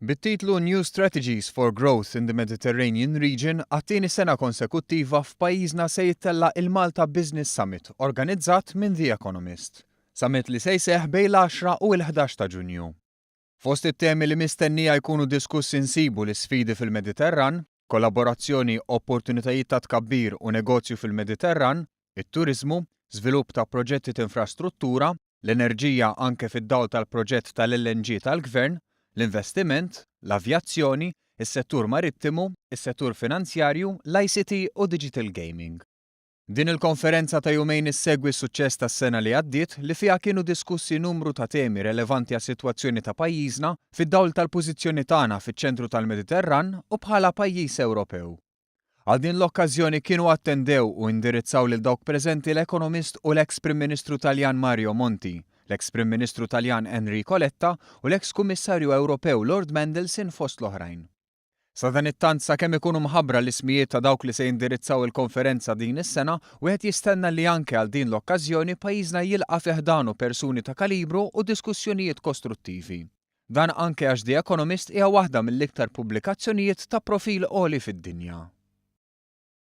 Bit-titlu New Strategies for Growth in the Mediterranean Region għat-tieni sena konsekuttiva f'pajjiżna se jittella il-Malta Business Summit organizzat minn The Economist. Summit li se jseħħ bejn l-10 u l-11 ta' Ġunju. Fost it-temi li mistennija jkunu diskussi insibu l-isfidi fil-Mediterran, kollaborazzjoni, opportunitajiet ta' tkabbir u negozju fil-Mediterran, it-turizmu, żvilupp ta' proġetti ta' infrastruttura, l-enerġija anke fid-dawl tal-proġett tal-LNG tal-Gvern, l-investiment, l-avjazzjoni, is-settur marittimu, is-settur finanzjarju, l-ICT u digital gaming. Din il-konferenza ta' jumejn issegwi s-suċċess tas-sena li għaddiet li fiha kienu diskussi numru ta' temi relevanti għas-sitwazzjoni ta' pajjiżna fid-dawl tal-pożizzjoni tagħna fiċ-ċentru tal-Mediterran u bħala pajjiż Ewropew. Għal din l-okkażjoni kienu attendew u indirizzaw lil dawk preżenti l-Economist u l-eks Prim Ministru Taljan Mario Monti, l-eks Prim Ministru Taljan Enrico Letta u l-eks Kummissarju Ewropew Lord Mandelson fost l-oħrajn. Sa dan it-tant sakemm ikunu mħabbra l-ismijiet ta' dawk li se jindirizzaw il-konferenza din is-sena wieħed jistenna li anke għal din l-okkażjoni pajjiżna jilqa' fih danu persuni ta' kalibru u diskussjonijiet kostruttivi. Dan anke għax The Economist hija waħda mill-iktar pubblikazzjonijiet ta' profil għoli fid-dinja.